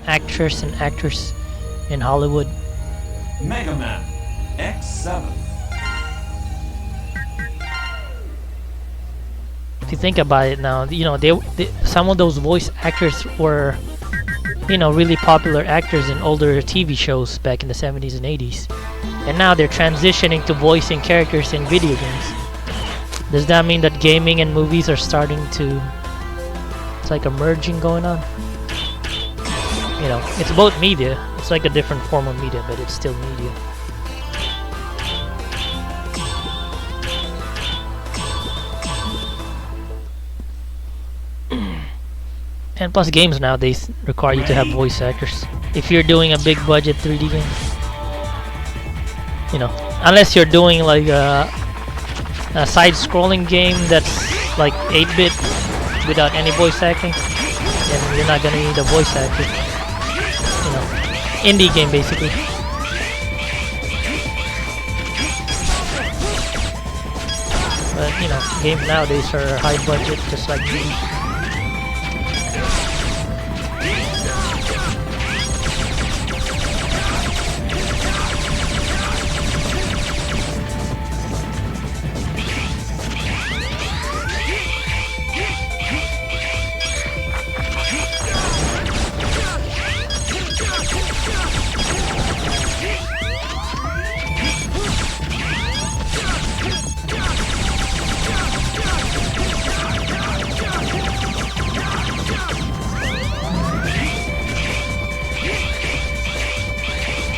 actors and actors in Hollywood. Mega Man X7. If you think about it now, you know, they some of those voice actors were, you know, really popular actors in older TV shows back in the 70s and 80s. And now they're transitioning to voicing characters in video games. Does that mean that gaming and movies are starting to, it's like a merging going on? You know, it's both media. It's like a different form of media, but it's still media. And plus games nowadays require you to have voice actors. If you're doing a big budget 3D game. You know, unless you're doing like a side-scrolling game that's like 8-bit without any voice acting, then you're not gonna need a voice actor. You know, indie game basically. But you know, games nowadays are high budget, just like movies.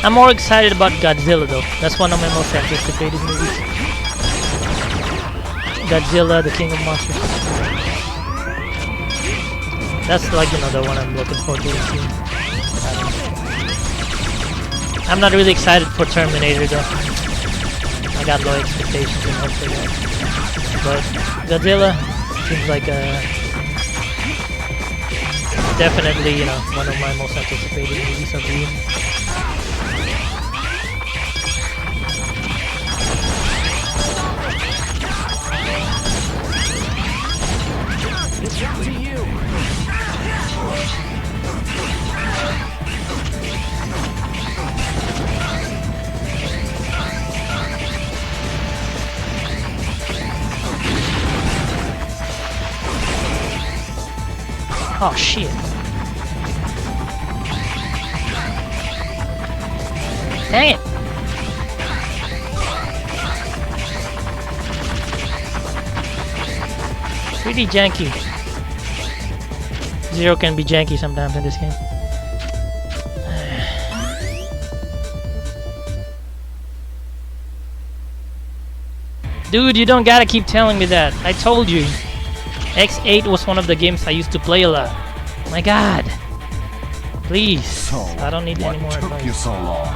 I'm more excited about Godzilla though. That's one of my most anticipated movies. Godzilla, the King of Monsters. That's like, you know, the one I'm looking forward to seeing. I'm not really excited for Terminator though. I got low expectations and hope for that. But Godzilla seems like definitely, you know, one of my most anticipated movies of the year. It's up to you. Oh shit. Dang it. Pretty janky. Zero can be janky sometimes in this game. Dude, you don't gotta keep telling me that. I told you. X8 was one of the games I used to play a lot. My god. Please. So, I don't need any more what took advice. you so long?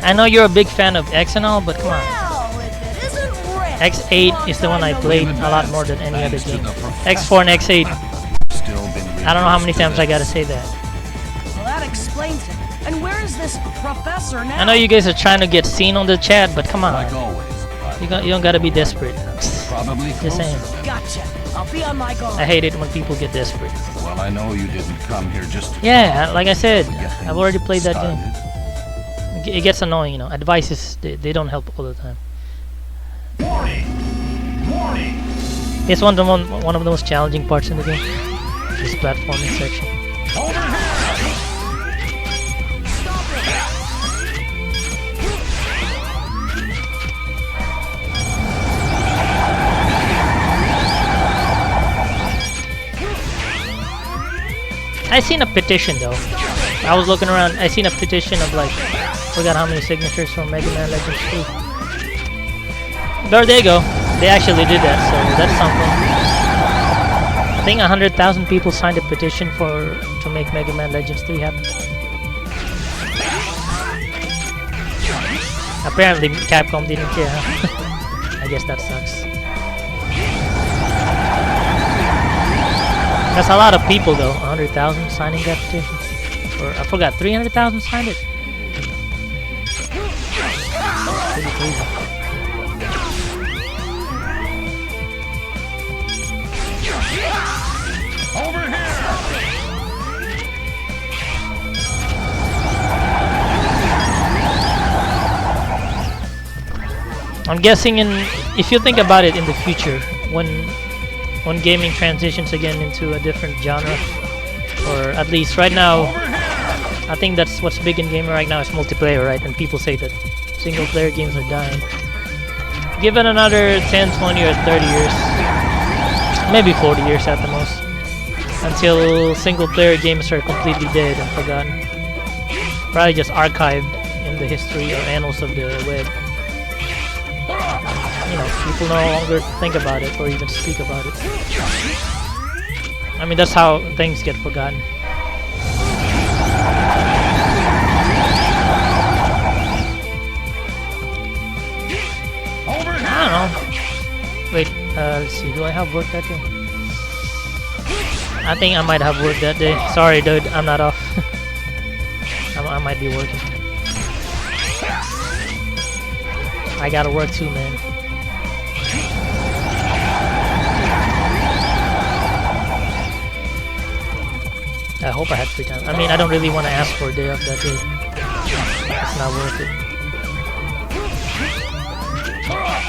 I know you're a big fan of X and all, but come on. Well, if it isn't red, X8 is the one I played a lot more than any other game. X4 and X8. Still been I don't know how many times I gotta say that. Well, that explains it. And where is this professor now? I know you guys are trying to get seen on the chat, but come on. Like always. You don't gotta be desperate. Probably Just saying. closer than- Gotcha. I'll be on my guard. I hate it when people get desperate. Well, I know you didn't come here just to Yeah, like I said, get things I've already played that game. started. It gets annoying, you know. Advices, they don't help all the time. Warning! Warning! It's one of the most challenging parts in the game. This platforming section. Over here! I seen a petition though. I was looking around. I seen a petition of like, forgot how many signatures from Mega Man Legends 2. There they go. They actually did that, so that's something. I think 100,000 people signed a petition to make Mega Man Legends 3 happen. Apparently Capcom didn't care, huh? I guess that sucks. That's a lot of people though, 100,000 signing that petition. Or I forgot, 300,000 signed it. Pretty crazy. Over here! I'm guessing if you think about it in the future, when gaming transitions again into a different genre, or at least right now, I think that's what's big in gaming right now is multiplayer, right? And people say that single player games are dying. Given another 10, 20, or 30 years, maybe 40 years at the most, until single player games are completely dead and forgotten. Probably just archived in the history or annals of the web. You know, people no longer think about it or even speak about it. I mean, that's how things get forgotten. I don't know. Wait, let's see. Do I have work that day? I think I might have work that day. Sorry, dude. I'm not off. I might be working. I gotta work too, man. I hope I had free time. I mean, I don't really want to ask for a day off that day. It's not worth it.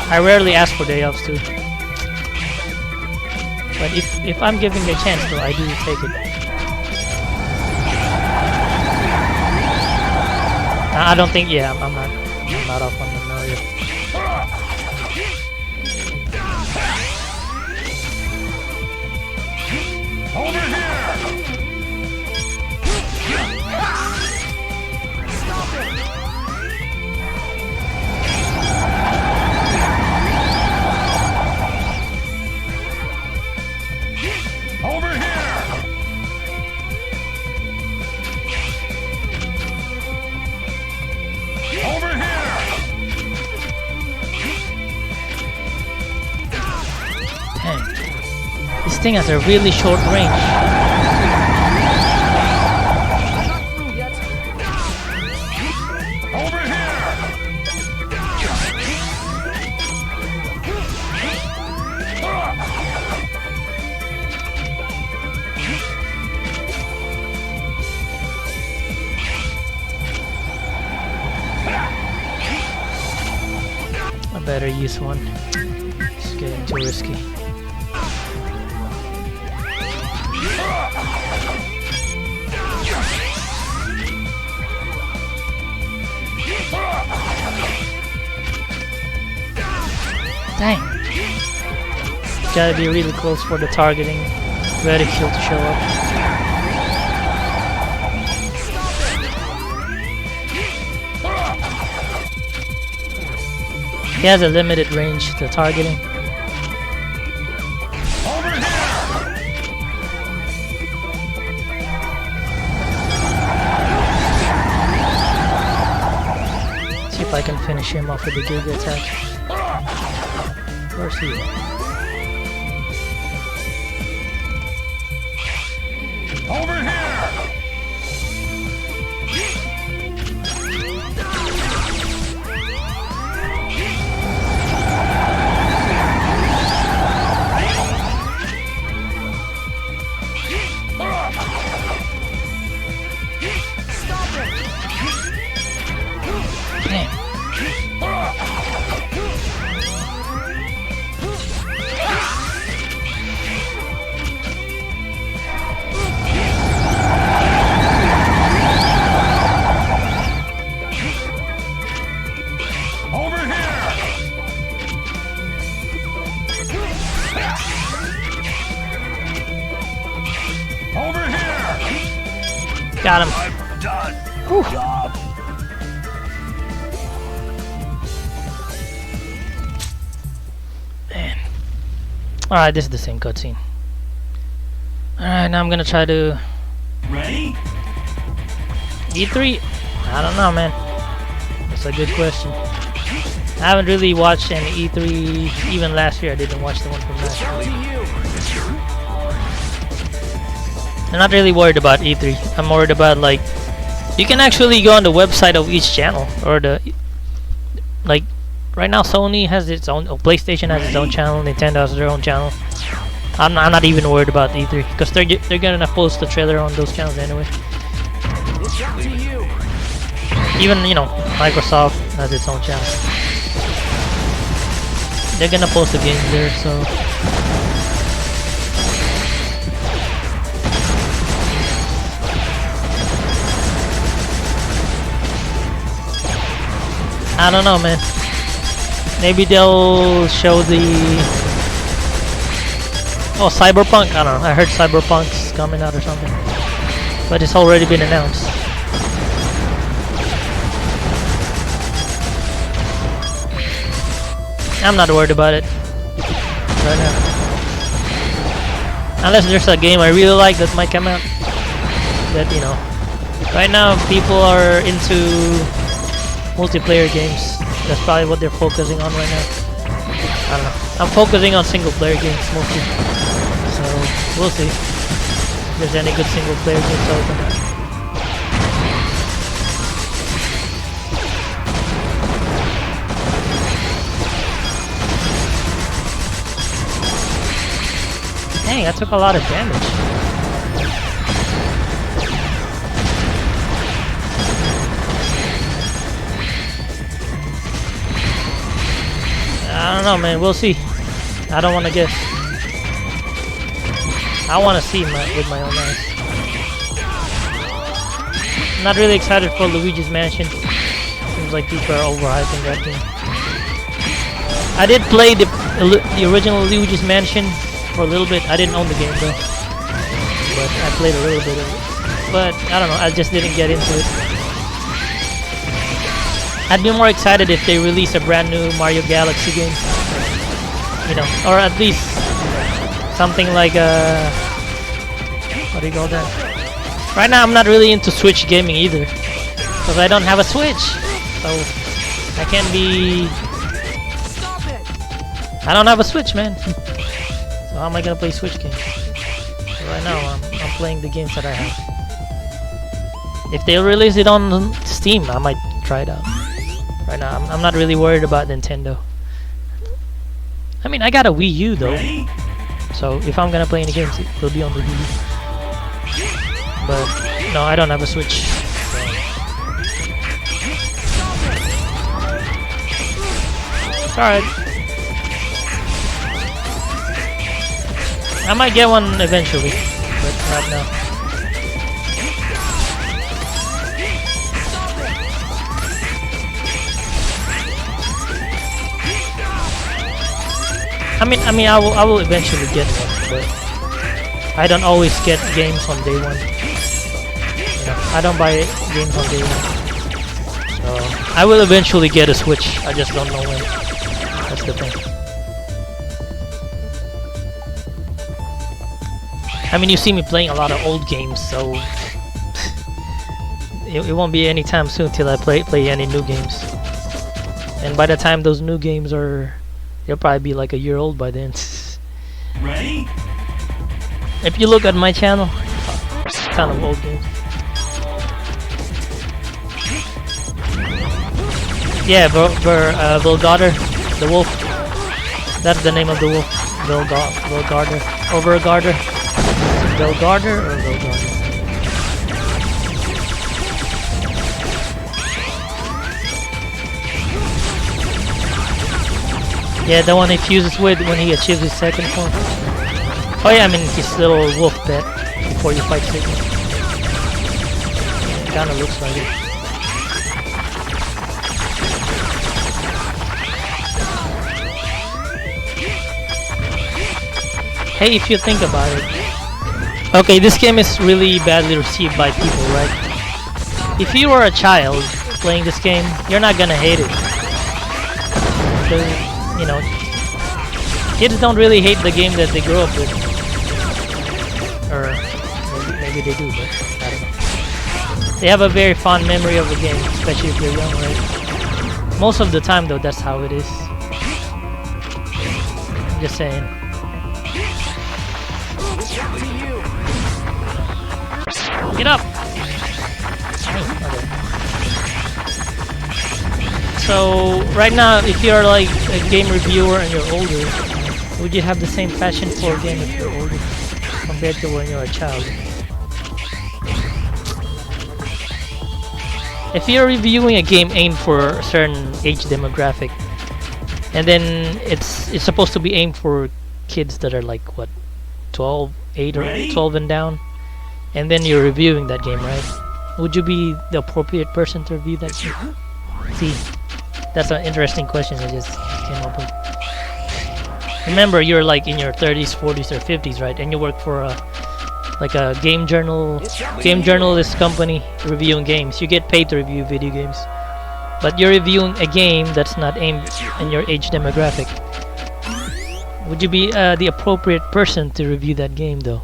I rarely ask for day offs too. But if I'm given a chance though, I do take it. I don't think, yeah, I'm not off on the Mario. Over here! Over here! Over here! Dang. This thing has a really short range. Over here! I better use one. It's getting too risky. Dang. Gotta be really close for the targeting reticule to show up. He has a limited range to targeting. See if I can finish him off with the Giga attack. Where's he at? Over here! Got him. I'm done. Whew. Job. Man. Alright, this is the same cutscene. Alright, now I'm gonna try to... Ready? E3? I don't know, man. That's a good question. I haven't really watched any E3, even last year I didn't watch the one from last year. I'm not really worried about E3. I'm worried about, like, you can actually go on the website of each channel, or the, like, right now Sony has its own, or PlayStation has its own channel, Nintendo has their own channel. I'm not even worried about E3, because they're gonna post the trailer on those channels anyway. It's up to you. Even, you know, Microsoft has its own channel. They're gonna post the game there, so I don't know, man. Maybe they'll show the Cyberpunk. I don't know. I heard Cyberpunk's coming out or something, but it's already been announced. I'm not worried about it right now. Unless there's a game I really like that might come out. That, you know, right now people are into multiplayer games. That's probably what they're focusing on right now. I don't know. I'm focusing on single player games mostly. So we'll see if there's any good single player games out there. Dang, I took a lot of damage. I don't know, man. We'll see. I don't want to guess. I want to see with my own eyes. I'm not really excited for Luigi's Mansion. Seems like people are overhyping that game. I did play the original Luigi's Mansion for a little bit. I didn't own the game though, but I played a little bit of it. But I don't know, I just didn't get into it. I'd be more excited if they release a brand new Mario Galaxy game, you know, or at least something like what do you call that? Right now I'm not really into Switch gaming either, because I don't have a Switch, so I can't be. I don't have a Switch, man. So how am I gonna play Switch games? So right now I'm playing the games that I have. If they release it on Steam, I might try it out. Right now I'm not really worried about Nintendo. I mean, I got a Wii U though. Ready? So if I'm gonna play any games, it will be on the Wii U. But no, I don't have a Switch. So. It's alright. I might get one eventually, but not now. I mean, I will eventually get one, but I don't always get games on day one. You know, I don't buy games on day one. So I will eventually get a Switch. I just don't know when. That's the thing. I mean, you see me playing a lot of old games, so it won't be anytime soon till I play any new games. And by the time those new games are, they'll probably be like a year old by then. Ready? If you look at my channel, ton of old games. Yeah, Volgarder, the wolf. That's the name of the wolf. Volgarder. Overgarder. Volgarder or Volgarder? Yeah, the one he fuses with when he achieves his second form. Oh yeah, I mean his little wolf pet before you fight Sigma. It kinda looks like it. Hey, if you think about it. Okay, this game is really badly received by people, right? If you are a child playing this game, you're not gonna hate it. Because, you know, kids don't really hate the game that they grew up with. Or maybe they do, but I don't know. They have a very fond memory of the game, especially if they're young, right? Most of the time though, that's how it is. I'm just saying. Get up! Okay. So, right now, if you're like a game reviewer and you're older, would you have the same passion for a game if you're older compared to when you're a child? If you're reviewing a game aimed for a certain age demographic, and then it's supposed to be aimed for kids that are like what, 12, 8 or 12 and down, and then you're reviewing that game, right? Would you be the appropriate person to review that game? See, that's an interesting question I just came up with. Remember, you're like in your 30s, 40s, or 50s, right? And you work for like a game journalist company reviewing games. You get paid to review video games, but you're reviewing a game that's not aimed in your age demographic. Would you be the appropriate person to review that game, though,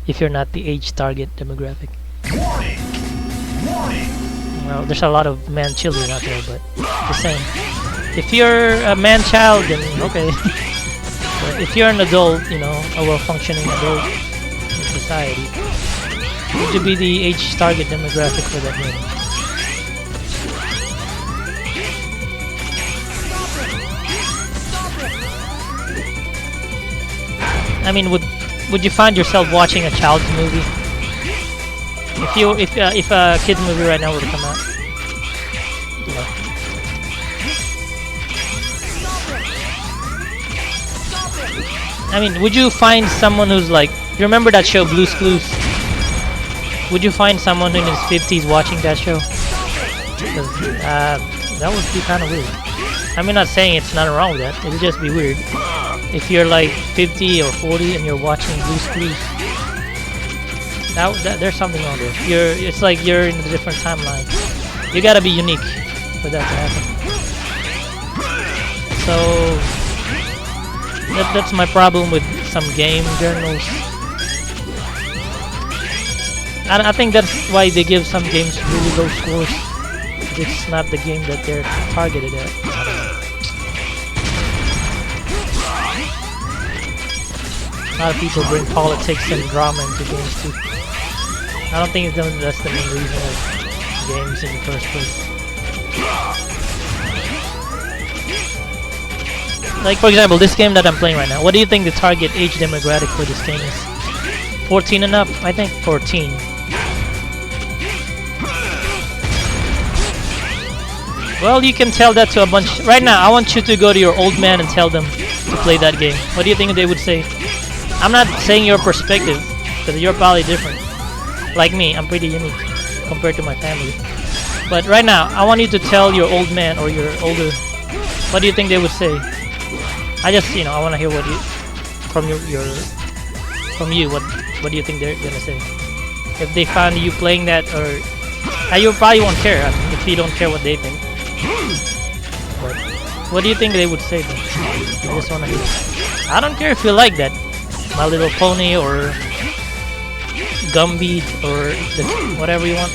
if you're not the age target demographic? Warning! Warning! Well, there's a lot of man-children out there, but just saying. If you're a man-child, then okay. But if you're an adult, you know, a well-functioning adult in society, would you be the age target demographic for that game? I mean, would you find yourself watching a child's movie? If a kid's movie right now were to come out, you know. I mean, would you find someone who's like, you remember that show Blue's Clues? Would you find someone in his 50s watching that show? That would be kind of weird. I mean, not saying it's nothing wrong with that. It would just be weird. If you're like 50 or 40 and you're watching Blue's Clues, there's something wrong there. It's like you're in a different timeline. You gotta be unique for that to happen. So that's my problem with some game journals. And I think that's why they give some games really low scores. It's not the game that they're targeted at. A lot of people bring politics and drama into games too. I don't think that's the main reason of games in the first place. Like, for example, this game that I'm playing right now, what do you think the target age demographic for this game is? 14 and up? I think 14. Well, you can tell that to a bunch. Right now, I want you to go to your old man and tell them to play that game. What do you think they would say? I'm not saying your perspective, because you're probably different. Like me, I'm pretty unique compared to my family. But right now, I want you to tell your old man or your older, what do you think they would say? I just, you know, I want to hear what you, from you, what do you think they're gonna say? If they found you playing that, or you probably won't care if you don't care what they think. But what do you think they would say then? I just want to hear. I don't care if you like that, My Little Pony or Gumby or whatever you want,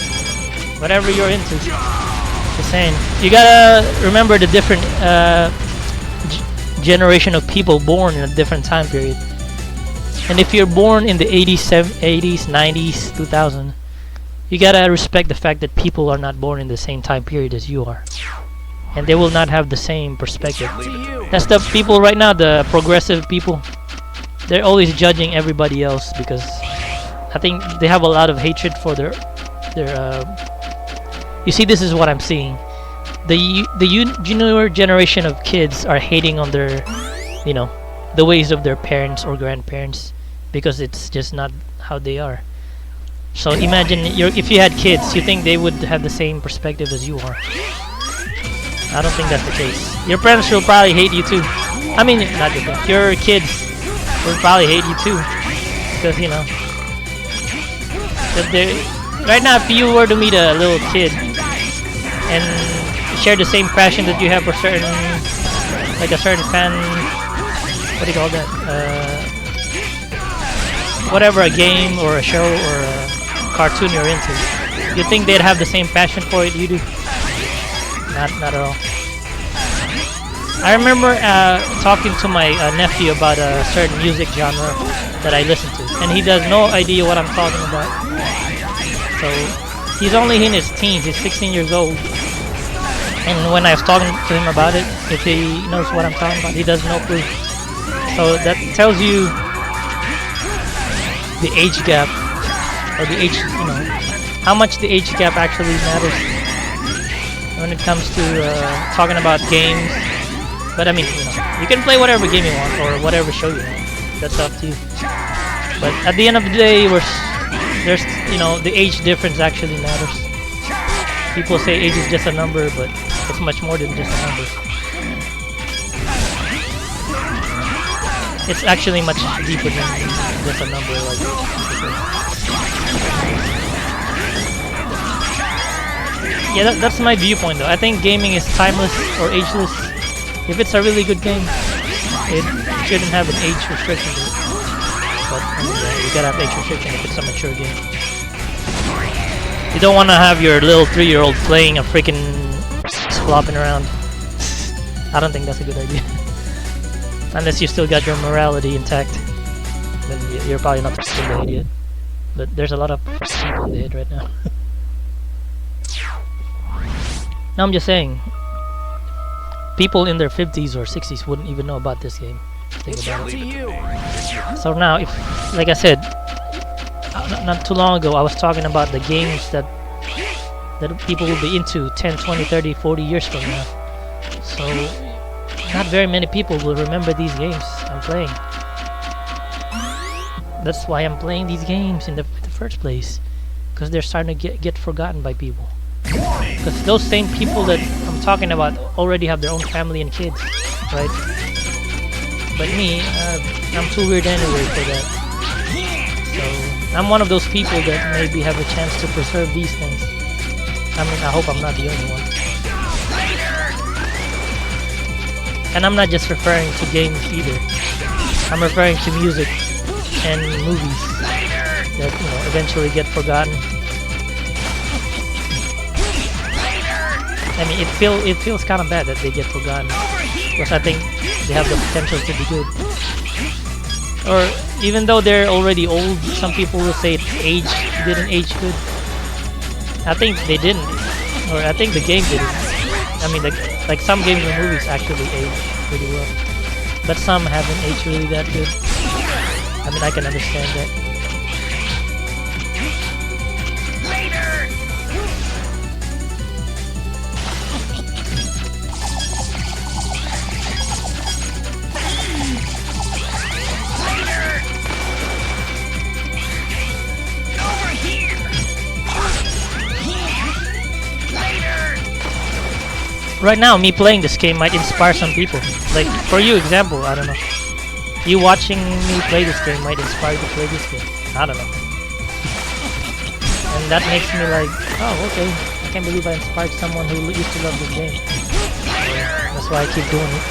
whatever you're into. Just saying, you gotta remember the different generation of people born in a different time period. And if you're born in the 80s, 90s, 2000, you gotta respect the fact that people are not born in the same time period as you are, and they will not have the same perspective. That's the people right now, the progressive people. They're always judging everybody else because I think they have a lot of hatred for their. You see, this is what I'm seeing. The newer generation of kids are hating on their, you know, the ways of their parents or grandparents because it's just not how they are. So imagine if you had kids, you think they would have the same perspective as you are. I don't think that's the case. Your parents will probably hate you too. I mean, not your parents. Your kids will probably hate you too, because you know. Right now, if you were to meet a little kid and share the same passion that you have for certain, like a certain fan, what do you call that? Whatever, a game or a show or a cartoon you're into, you think they'd have the same passion for it you do? Not at all. I remember talking to my nephew about a certain music genre that I listen to, and he has no idea what I'm talking about. So he's only in his teens, he's 16 years old, and when I was talking to him about it, if he knows what I'm talking about, he does no clue. So that tells you the age gap, or the age, you know, how much the age gap actually matters when it comes to talking about games But I mean, you can play whatever game you want or whatever show you want. That's up to you. But at the end of the day, there's the age difference actually matters. People say age is just a number, but it's much more than just a number. It's actually much deeper than just a number. Like, yeah, that's my viewpoint though. I think gaming is timeless or ageless. If it's a really good game, it shouldn't have an age restriction to it. But you gotta have age restriction if it's a mature game. You don't want to have your little 3-year-old playing a freaking flopping around. I don't think that's a good idea. Unless you still got your morality intact, then you're probably not the idiot. But there's a lot of people in the head right now. Now I'm just saying, people in their 50s or 60s wouldn't even know about this game. Think about it. So now, if, like I said, not too long ago, I was talking about the games that people will be into 10, 20, 30, 40 years from now. So not very many people will remember these games I'm playing. That's why I'm playing these games in the first place, because they're starting to get forgotten by people. Because those same people that I'm talking about already have their own family and kids, right? But me, I'm too weird anyway for that. So I'm one of those people that maybe have a chance to preserve these things. I mean, I hope I'm not the only one. And I'm not just referring to games either. I'm referring to music and movies that eventually get forgotten. I mean, it feels kind of bad that they get forgotten, because I think they have the potential to be good. Or even though they're already old, some people will say didn't age good. I think they didn't, or I think the game didn't. I mean, like some games and movies actually age pretty well, but some haven't aged really that good. I mean, I can understand that. Right now, me playing this game might inspire some people. Like, for you, example, I don't know. You watching me play this game might inspire you to play this game. I don't know. And that makes me like, oh, okay. I can't believe I inspired someone who used to love this game. That's why I keep doing it.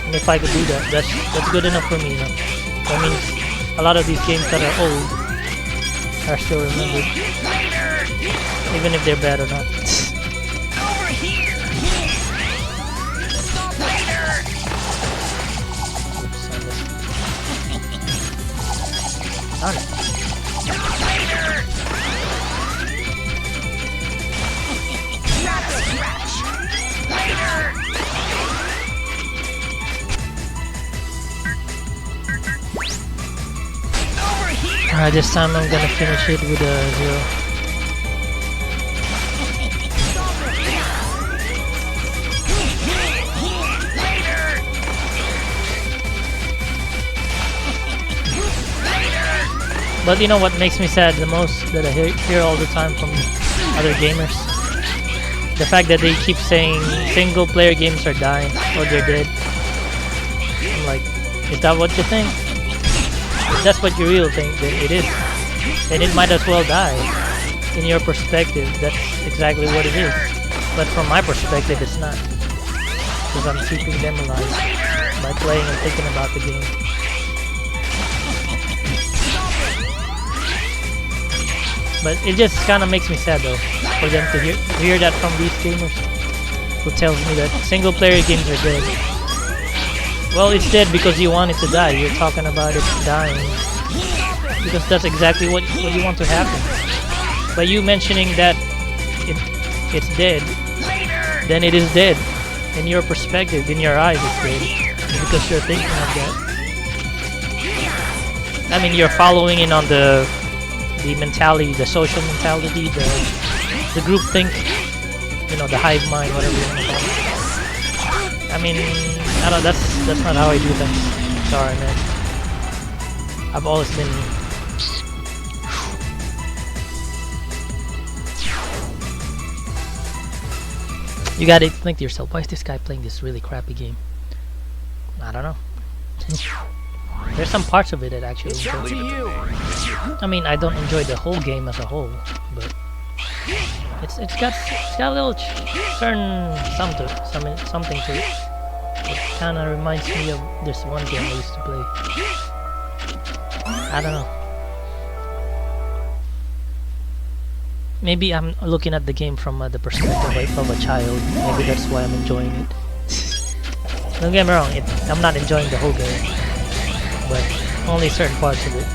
And if I could do that, that's good enough for me, That means a lot of these games that are old are still remembered, even if they're bad or not. Over here. Alright, this time I'm gonna finish it with a 0. But you know what makes me sad the most, that I hear all the time from other gamers? The fact that they keep saying single player games are dying or they're dead. I'm like, is that what you think? If that's what you really think that it is, then it might as well die. In your perspective, that's exactly what it is. But from my perspective, it's not. Because I'm keeping them alive by playing and thinking about the game. But it just kind of makes me sad though, for them to hear that from these gamers, who tells me that single player games are dead. Well, it's dead because you want it to die. You're talking about it dying because that's exactly what you want to happen. By you mentioning that it's dead, then it is dead. In your perspective, in your eyes, it's dead because you're thinking of that. I mean, you're following in on the mentality, the social mentality, the group think, you know, the hive mind, whatever you want to call it. I mean, I don't. That's not how I do things. Sorry, man. I've always been. You gotta think to yourself, why is this guy playing this really crappy game? I don't know. There's some parts of it that actually enjoy. I mean, I don't enjoy the whole game as a whole, but it's got a little certain something to it. It kind of reminds me of this one game I used to play. I don't know. Maybe I'm looking at the game from the perspective of a child. Maybe that's why I'm enjoying it. Don't get me wrong, I'm not enjoying the whole game, but only certain parts of it.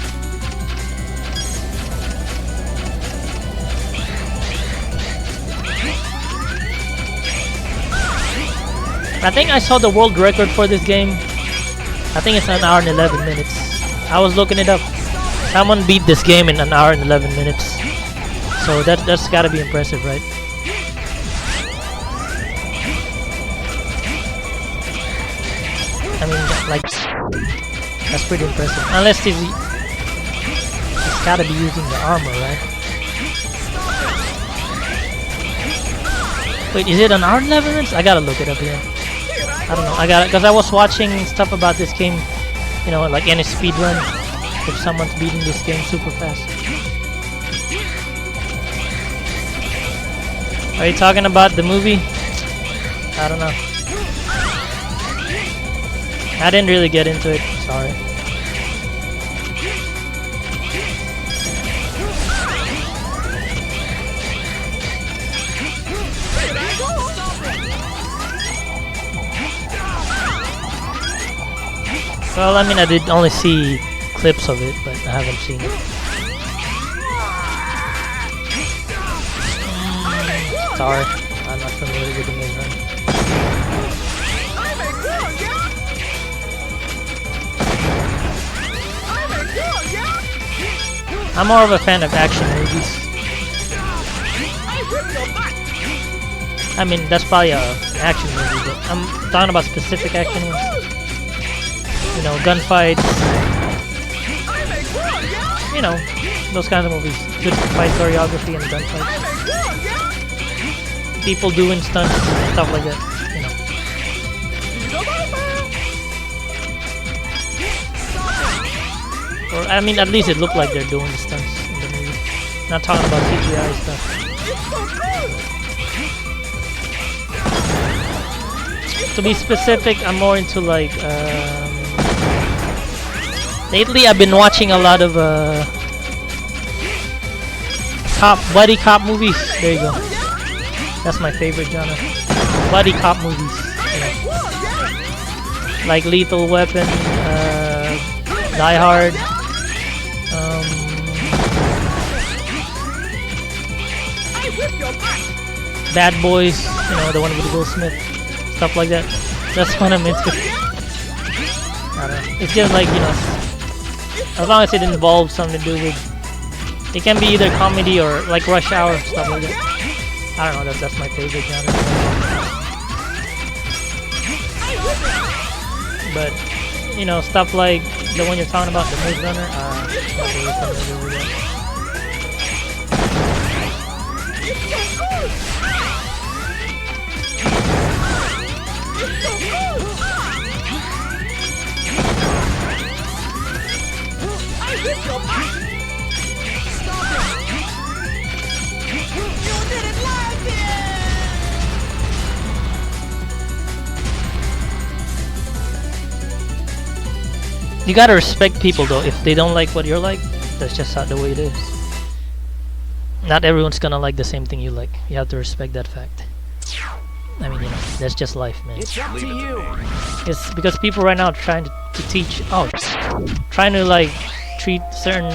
I think I saw the world record for this game. I think it's an hour and 11 minutes. I was looking it up. Someone beat this game in an hour and 11 minutes. So that's gotta be impressive, right? I mean, like, that's pretty impressive. Unless he's gotta be using the armor, right? Wait, is it an hour and 11 minutes? I gotta look it up here. I don't know. I got it because I was watching stuff about this game. You know, like any speed run. If someone's beating this game super fast. Are you talking about the movie? I don't know. I didn't really get into it. Sorry. Well, I mean, I did only see clips of it, but I haven't seen it. Sorry, I'm not familiar with the main run. I'm more of a fan of action movies. I mean, that's probably an action movie, but I'm talking about specific action ones. You know, gunfights. You know, those kinds of movies. Good fight choreography and gunfights. People doing stunts, stuff like that. You know. Or I mean, at least it looked like they're doing the stunts in the movie. Not talking about CGI stuff. To be specific, I'm more into like. Lately, I've been watching a lot of buddy cop movies. There you go. That's my favorite genre. Buddy cop movies. You know. Like Lethal Weapon, Die Hard. Bad Boys. You know, the one with Will Smith. Stuff like that. That's what I'm into. I don't know. It's just like, you know, as long as it involves something to do with, it can be either comedy or like Rush Hour, stuff like that. I don't know, that's my favorite genre. But, you know, stuff like the one you're talking about, the Maze Runner, not really familiar with that. You gotta respect people though. If they don't like what you're like, that's just how the way it is. Not everyone's gonna like the same thing you like. You have to respect that fact. I mean, you know, that's just life, man. It's up to you. It's because people right now are trying to teach, trying to like treat certain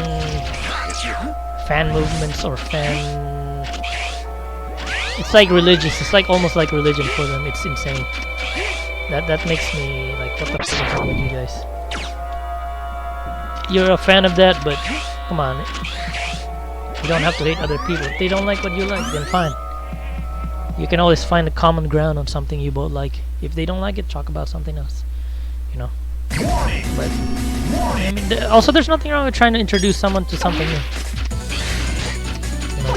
fan movements or fan. It's like religious. It's like almost like religion for them. It's insane. That makes me like, what the fuck is wrong with you guys? You're a fan of that, but come on. You don't have to hate other people. If they don't like what you like, then fine. You can always find a common ground on something you both like. If they don't like it, talk about something else. You know. But I mean, also there's nothing wrong with trying to introduce someone to something new. You know.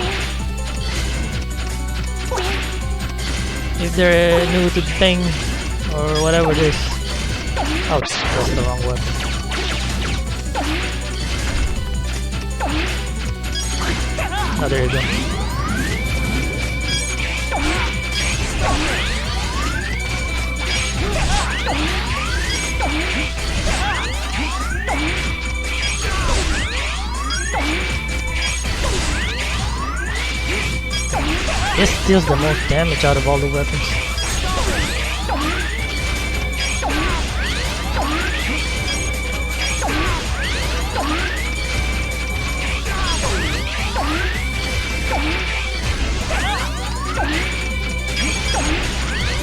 If they're new to the thing or whatever it is. Oh, that's the wrong weapon. Oh, there you go. This deals the most damage out of all the weapons.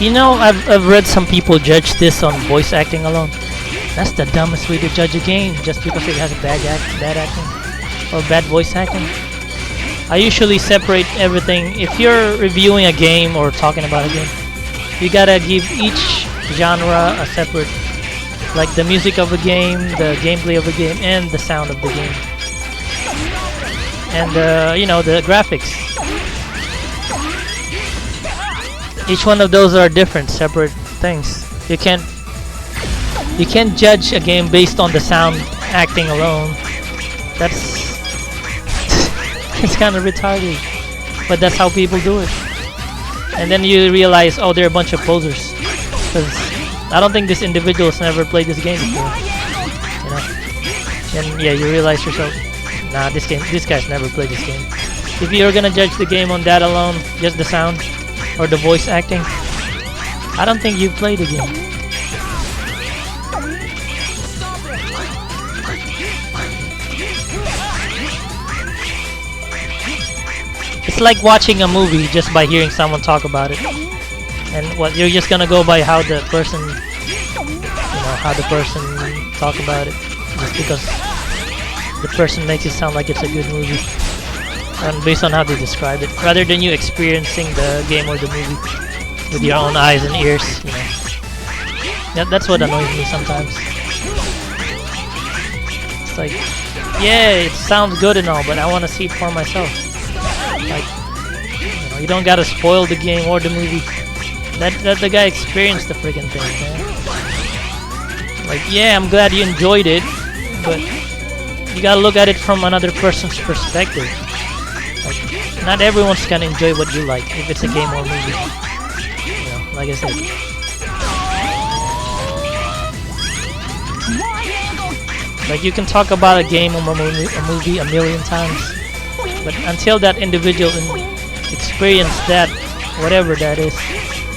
You know, I've read some people judge this on voice acting alone. That's the dumbest way to judge a game, just because it has bad acting or bad voice acting. I usually separate everything. If you're reviewing a game or talking about a game, you gotta give each genre a separate, like the music of a game, the gameplay of a game, and the sound of the game, and you know, the graphics. Each one of those are different, separate things. You can't judge a game based on the sound acting alone. That's it's kind of retarded, but that's how people do it. And then you realize, oh, they're a bunch of posers. Because I don't think this individual has never played this game before. You know? And yeah, you realize yourself, nah, this guy's never played this game. If you're gonna judge the game on that alone, just the sound or the voice acting, I don't think you've played the game. It's like watching a movie just by hearing someone talk about it, and what you're just gonna go by how the person, how the person talk about it, just because the person makes it sound like it's a good movie, and based on how they describe it, rather than you experiencing the game or the movie with your own eyes and ears. That's what annoys me sometimes. It's like, yeah, it sounds good and all, but I want to see it for myself. Like, you don't gotta spoil the game or the movie. Let the guy experience the freaking thing, man. Like, yeah, I'm glad you enjoyed it, but you gotta look at it from another person's perspective. Like, not everyone's gonna enjoy what you like if it's a game or movie. Like I said. Like, you can talk about a game or a movie a million times, but until that individual experience that, whatever that is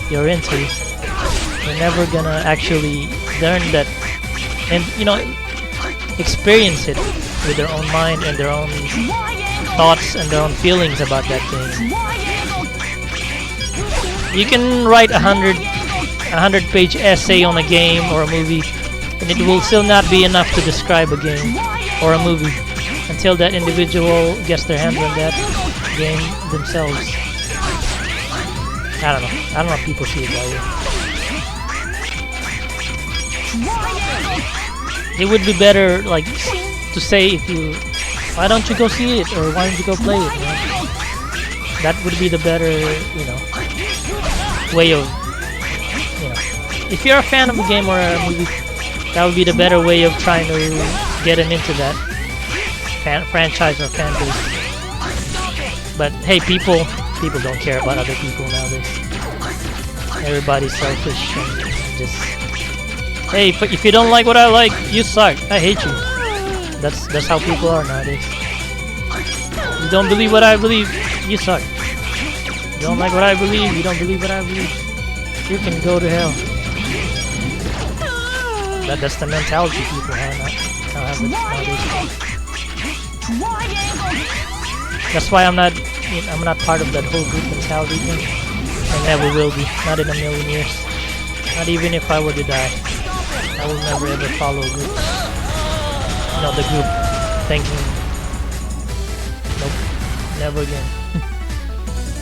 you're into, you're never gonna actually learn that and, experience it with their own mind and their own thoughts and their own feelings about that game. You can write a 100-page essay on a game or a movie, and it will still not be enough to describe a game or a movie until that individual gets their hands on that game themselves. I don't know if people see it that way. It would be better, like, to say, why don't you go see it, or why don't you go play it? That would be the better, way of, if you're a fan of a game or a movie, that would be the better way of trying to get them into that franchise or fan base. But hey, people don't care about other people nowadays. Everybody's selfish and just, hey, if you don't like what I like, you suck. I hate you. That's how people are nowadays. You don't believe what I believe, you suck. You don't like what I believe, you don't believe what I believe, you can go to hell. That's the mentality people have nowadays. That's why I'm not part of that whole group mentality thing. I never will be. Not in a million years. Not even if I were to die. I will never ever follow a group. The group thinking. Nope. Never again.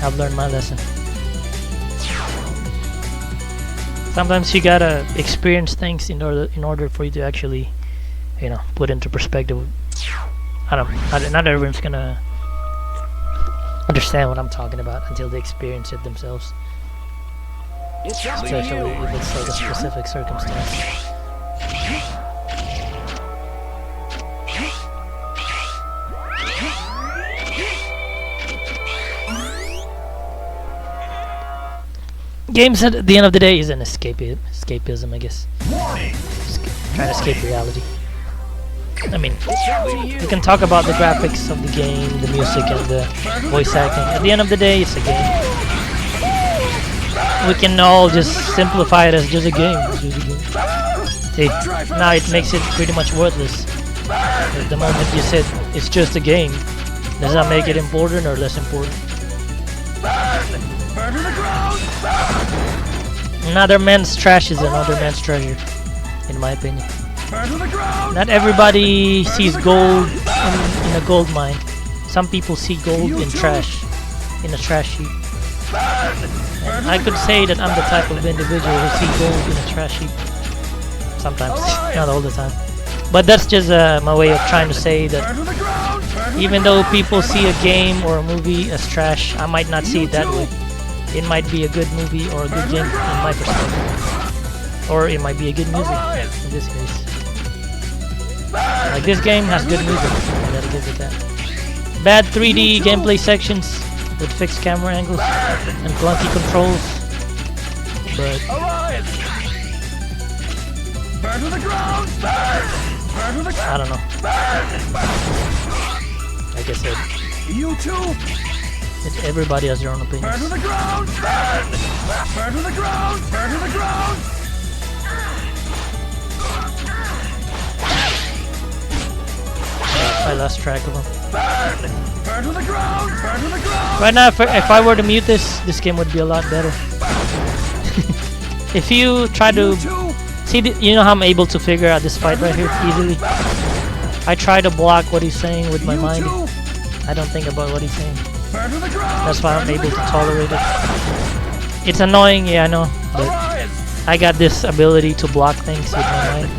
I've learned my lesson. Sometimes you gotta experience things in order for you to actually, you know, put into perspective. Not everyone's gonna understand what I'm talking about until they experience it themselves. Especially if it's like a specific circumstance. Games at the end of the day is an escapism, I guess. Trying to escape reality. I mean, you can talk about the graphics of the game, the music, and the voice acting. At the end of the day, it's a game. We can all just simplify it as just a game. See, now it makes it pretty much worthless. At the moment you said it's just a game, does that make it important or less important? Another man's trash is another man's treasure, in my opinion. Not everybody sees gold in a gold mine. Some people see gold in trash, in a trash heap. And I could say that I'm the type of individual who see gold in a trash heap. Sometimes, not all the time. But that's just my way of trying to say that even though people see a game or a movie as trash, I might not see it that way. It might be a good movie or a good game in my perspective. Or it might be a good music in this case. Like this game has good music, I gotta give it that. Bad 3D gameplay sections with fixed camera angles and clunky controls. But I don't know. Like I said, You too. Everybody has their own opinions. Burn to the ground! Burn to the ground! Burn to the ground! I lost track of them. Burn to the ground! Burn to the ground! Right now, if I were to mute this game would be a lot better. If you try to see, you know how I'm able to figure out this fight right here easily. I try to block what he's saying with my mind. I don't think about what he's saying. That's why I'm able to tolerate it. It's annoying, yeah, I know, but I got this ability to block things with my mind.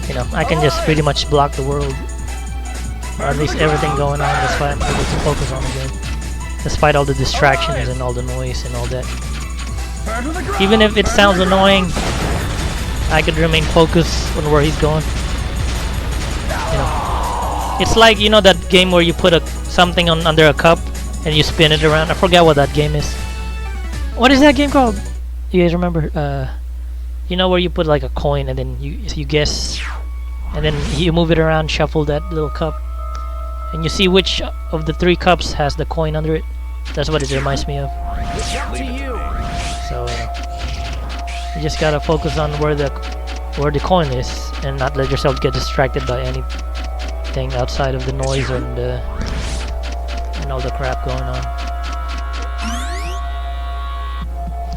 You know, I can just pretty much block the world, or at least everything going on. That's why I'm able to focus on the game, despite all the distractions and all the noise and all that. Even if it sounds annoying, I could remain focused on where he's going. You know, it's like, you know, that game where you put something under a cup and you spin it around. I forgot what that game is. What is that game called? You guys remember? You know, where you put like a coin and then you guess, and then you move it around, shuffle that little cup, and you see which of the 3 cups has the coin under it. That's what it reminds me of. So you just gotta focus on where the coin is, and not let yourself get distracted by anything outside of the noise and all the crap going on.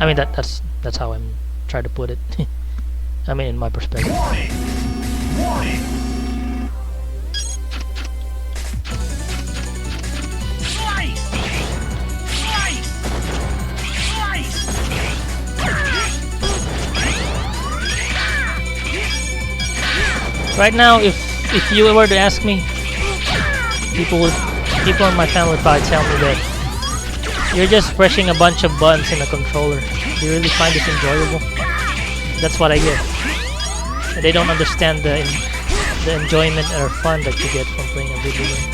I mean, that's how I'm trying to put it. I mean, in my perspective. Warning! Warning! Slice! Slice! Slice! Right now, if you were to ask me, people in my family would probably tell me that you're just pressing a bunch of buttons in a controller. Do you really find this enjoyable? That's what I get. And they don't understand the enjoyment or fun that you get from playing a video game.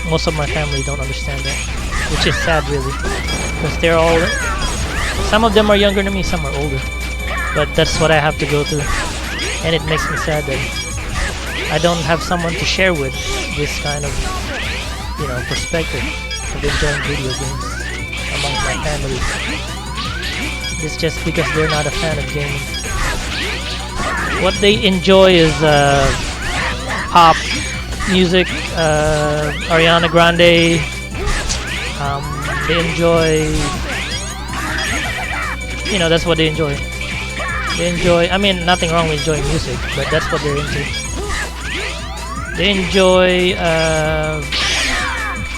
Most of my family don't understand that, which is sad, really, because they're all. Some of them are younger than me, some are older. But that's what I have to go through, and it makes me sad that I don't have someone to share with this kind of, you know, perspective of enjoying video games among my family. It's just because they're not a fan of gaming. What they enjoy is pop music, Ariana Grande. They enjoy, you know, that's what they enjoy. They enjoy, I mean, nothing wrong with enjoying music, but that's what they're into. They enjoy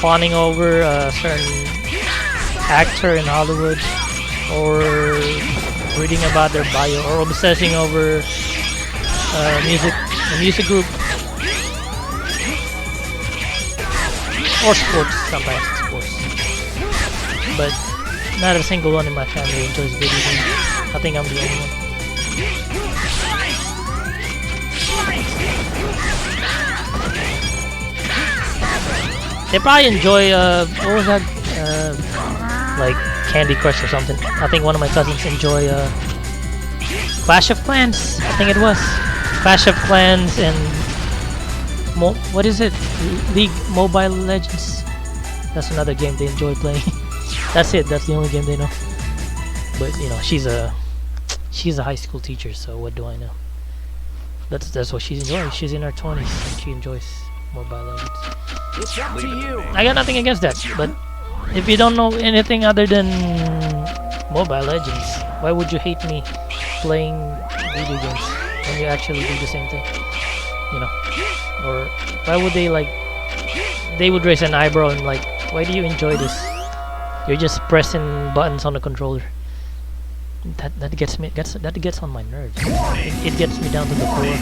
fawning over a certain actor in Hollywood, or reading about their bio, or obsessing over a music group, or sports. Sometimes sports, but not a single one in my family enjoys video games. I think I'm the only one. They probably enjoy what was that? Like Candy Crush or something. I think one of my cousins enjoy Clash of Clans. I think it was Clash of Clans and what is it? League Mobile Legends. That's another game they enjoy playing. That's it. That's the only game they know. But you know, she's a high school teacher, so what do I know? That's what she's enjoying. She's in her 20s and she enjoys Mobile Legends. It's up to you. I got nothing against that, but if you don't know anything other than Mobile Legends, why would you hate me playing video games when you actually do the same thing? You know, or why would they would raise an eyebrow and like, why do you enjoy this? You're just pressing buttons on the controller. That gets on my nerves. It gets me down to the core.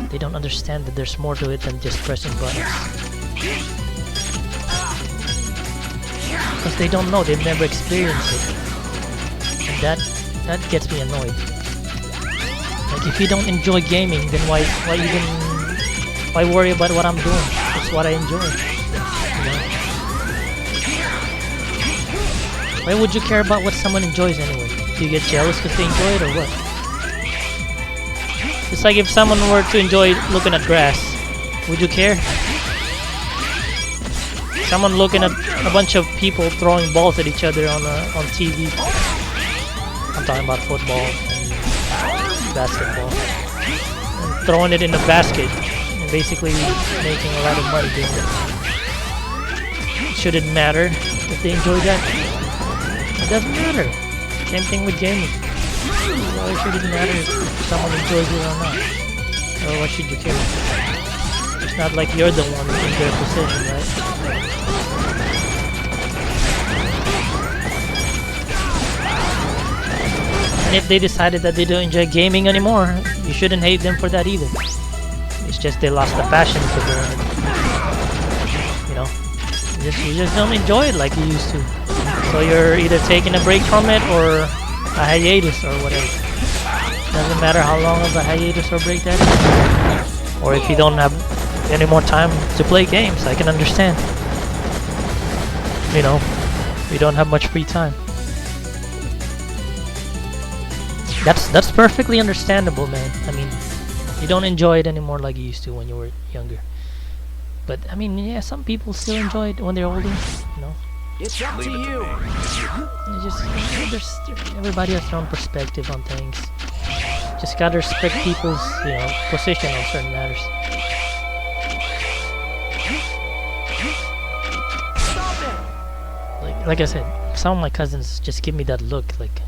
They don't understand that there's more to it than just pressing buttons. Because they don't know, they've never experienced it. And that gets me annoyed. Like, if you don't enjoy gaming, then why worry about what I'm doing? It's what I enjoy. You know? Why would you care about what someone enjoys anyway? Do you get jealous because they enjoy it or what? It's like if someone were to enjoy looking at grass, would you care? Someone looking at a bunch of people throwing balls at each other on TV. I'm talking about football and basketball. And throwing it in a basket and basically making a lot of money doing it. Should it matter if they enjoy that? It doesn't matter. Same thing with gaming. Why should it matter if someone enjoys it or not? Or why should you care? It's not like you're the one in their position, right? And if they decided that they don't enjoy gaming anymore, you shouldn't hate them for that either. It's just they lost the passion for doing it. You know? You just don't enjoy it like you used to. So you're either taking a break from it or a hiatus or whatever. Doesn't matter how long of a hiatus or break that is. Or if you don't have any more time to play games, I can understand. You know, you don't have much free time. That's perfectly understandable, man. I mean, you don't enjoy it anymore like you used to when you were younger. But I mean, yeah, some people still enjoy it when they're older, you know. It's up to you. Everybody has their own perspective on things. Just gotta respect people's, you know, position on certain matters. Like I said, some of my cousins just give me that look, like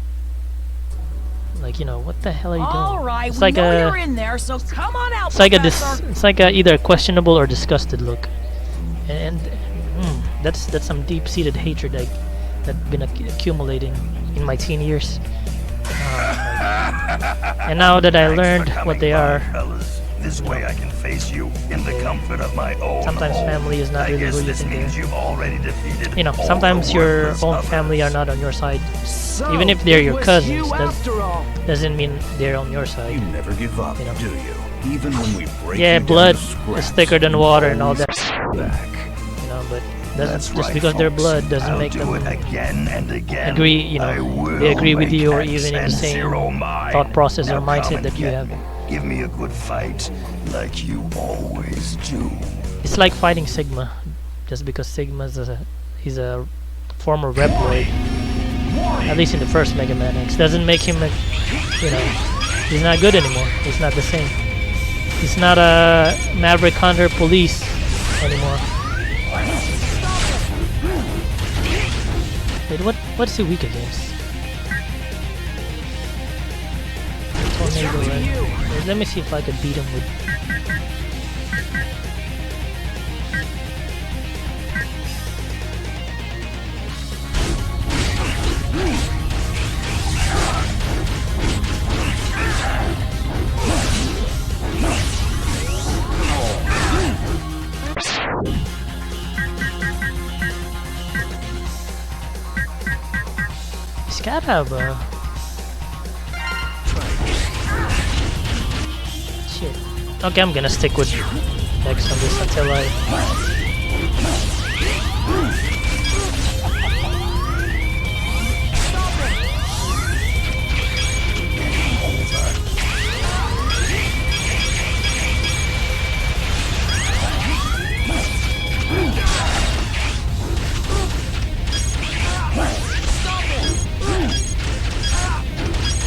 you know, what the hell are you doing? All right, it's like you're in there, so come on out. It's like either a questionable or disgusted look, and that's some deep-seated hatred that's been accumulating in my teen years. And now that I learned what they are, this way I can face you in the comfort of my own sometimes home. family is not really who you think they are. You've already defeated. You know, sometimes your own family are not on your side. Even if they're your cousins, doesn't mean they're on your side. You never give up, you know? do you? Even when we break yeah, you blood down to is thicker than water and all that. back. You know, but That's just right, because they're folks. blood doesn't I'll make do them it again and again. agree. You know, they agree with you or even in the same thought process or mindset that you have. Give me a good fight, like you always do. It's like fighting Sigma, just because Sigma he's a former Reploid. At least in the first Mega Man X, doesn't make him, you know, he's not good anymore. He's not the same. He's not a Maverick Hunter Police anymore. Wait, what's he weak against? Tornado, right? Wait, let me see if I can beat him with. He's gotta have a... Shit. Okay, I'm gonna stick with X on this until I...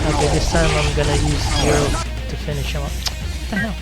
Okay, this time I'm gonna use 0 to finish him up. What the hell?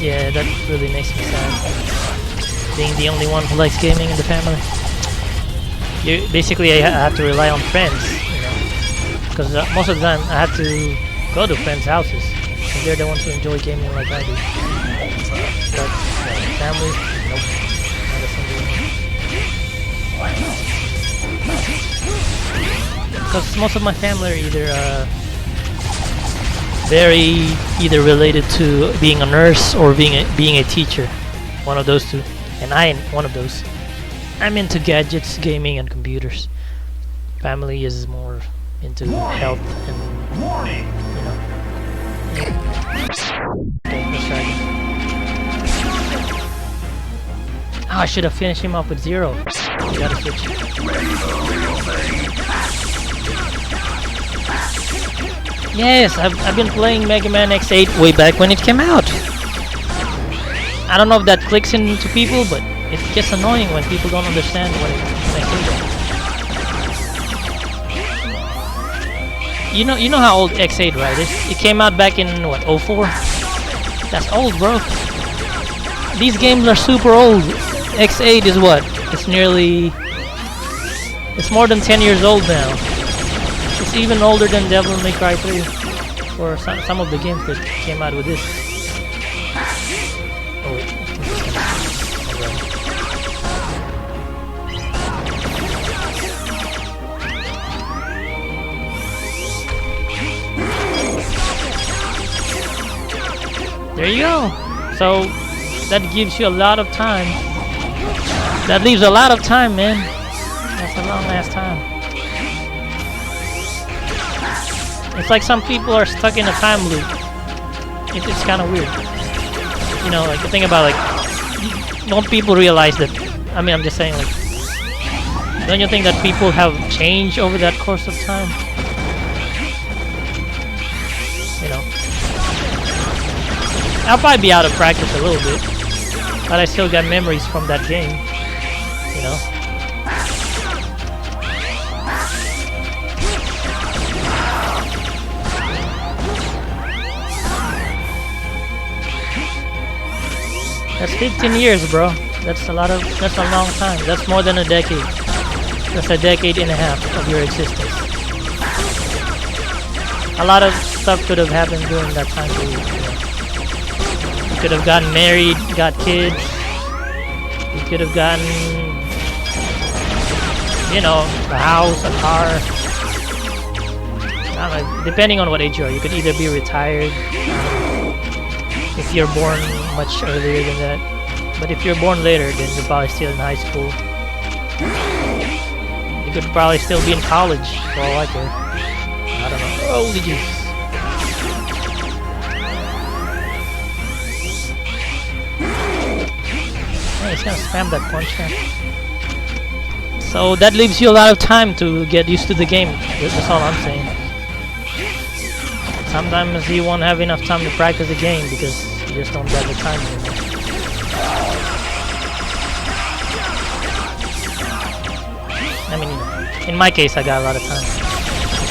Yeah, that really makes me sad. Being the only one who likes gaming in the family. Basically, I have to rely on friends, you know, because most of the time I have to go to friends' houses, and they're the ones who enjoy gaming like I do. But family, nope, not a single one. Because most of my family are either either related to being a nurse or being a teacher, one of those two, and I am one of those. I'm into gadgets, gaming, and computers. Family is more into health and you know. Okay, let's try again. Oh, I should have finished him up with 0. You gotta switch. Yes, I've been playing Mega Man X8 way back when it came out. I don't know if that clicks into people, but it gets annoying when people don't understand when I say that. You know how old X8, right? It came out back in what, 04? That's old, bro. These games are super old. X8 is what? It's more than 10 years old now. It's even older than Devil May Cry 3 or some of the games that came out with this. Oh wait. There you go. So that gives you a lot of time. That leaves a lot of time, man. That's a long ass time. It's like some people are stuck in a time loop. It's kind of weird. You know, like the thing about like, don't people realize that? I mean, I'm just saying, like, don't you think that people have changed over that course of time? You know, I'll probably be out of practice a little bit, but I still got memories from that game. You know. That's 15 years, bro. That's a long time. That's more than a decade. That's a decade and a half of your existence. A lot of stuff could have happened during that time period. You could have gotten married, got kids. You could have gotten, you know, a house, a car. I don't know, depending on what age you are. You could either be retired if you're born much earlier than that, but if you're born later, then you're probably still in high school. You could probably still be in college for all I care. I don't know. Holy Jesus. Yeah, he's gonna spam that punch now. So that leaves you a lot of time to get used to the game. That's all I'm saying. Sometimes you won't have enough time to practice the game because you just don't get the time anymore. I mean, in my case, I got a lot of time.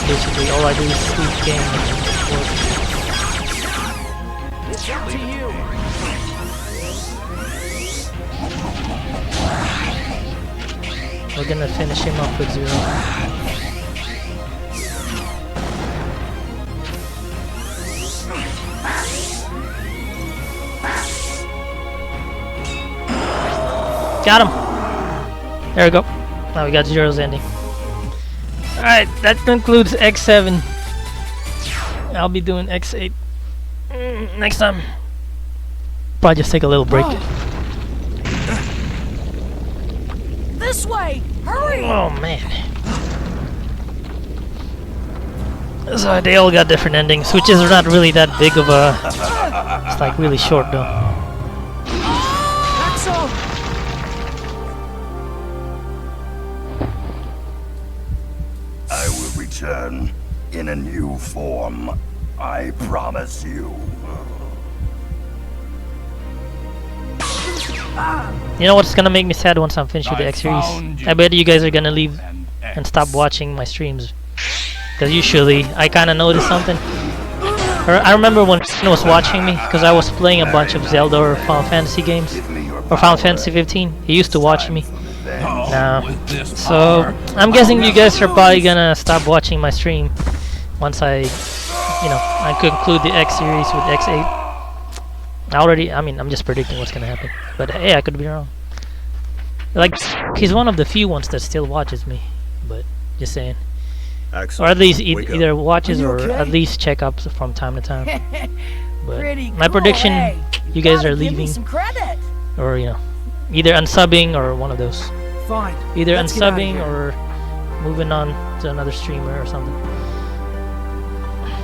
Basically, all I do is sleep, game, and work. It's up to you. We're gonna finish him up with 0. Got him! There we go. Now we got 0's ending. Alright, that concludes X7. I'll be doing X8 next time. Probably just take a little break. This way! Hurry! Oh man. So they all got different endings, which is not really that big of a... It's like really short though. Axel! I will return in a new form. I promise you. You know what's gonna make me sad once I'm finished with the X series? I bet you guys are gonna leave and stop watching my streams. Because usually I kinda notice something. Or I remember when he was watching me, because I was playing a bunch of Zelda or Final Fantasy games. Or Final Fantasy 15. He used to watch me. Now, so I'm guessing you guys are probably gonna stop watching my stream once I conclude the X series with X8. I mean, I'm just predicting what's gonna happen. But hey, I could be wrong. Like, he's one of the few ones that still watches me. But, just saying. Or at least either watches or at least check ups from time to time. But my prediction, you guys are leaving. Or, either unsubbing or one of those. Fine. Either unsubbing or moving on to another streamer or something.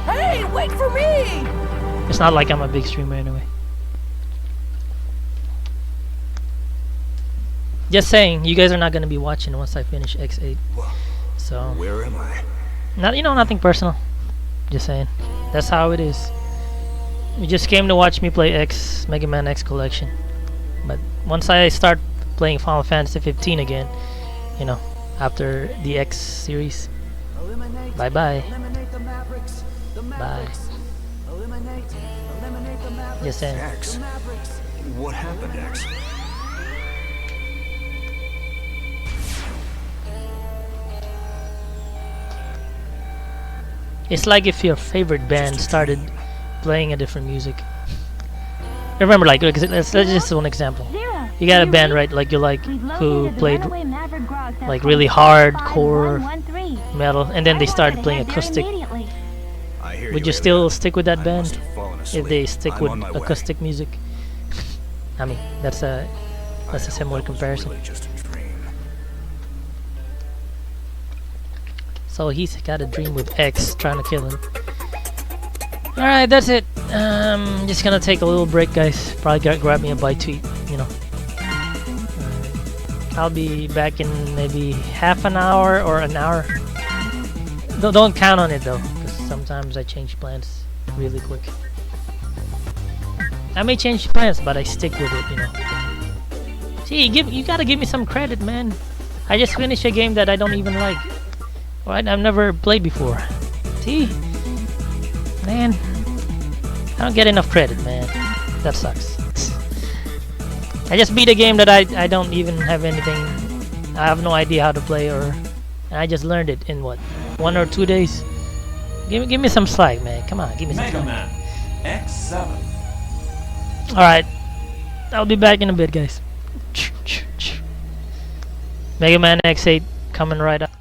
Hey, wait for me! It's not like I'm a big streamer anyway. Just saying, you guys are not gonna be watching once I finish X8. So Where am I? nothing personal. Just saying. That's how it is. You just came to watch me play Mega Man X Collection. But once I start playing Final Fantasy 15 again, after the X series, bye bye. Bye. Just saying. X. What happened, X? It's like if your favorite band started playing a different music. Remember, like, let's just one example. You got a band, right? Like you who played like really hardcore metal, and then they started playing acoustic. Would you still stick with that band if they stick with acoustic music? I mean, that's a similar comparison. So he's got a dream with X trying to kill him. Alright, that's it. Just gonna take a little break, guys. Probably grab me a bite to eat, I'll be back in maybe half an hour or an hour. Don't count on it though, because sometimes I change plans really quick. I may change plans, but I stick with it, See, you gotta give me some credit, man. I just finished a game that I don't even like. Right? I've never played before. See? Man. I don't get enough credit, man. That sucks. I just beat a game that I don't even have anything. I have no idea how to play, and I just learned it in what, 1 or 2 days. Give me some slack, man. Come on, give me some slack. Mega Man X7. All right, I'll be back in a bit, guys. Mega Man X8 coming right up.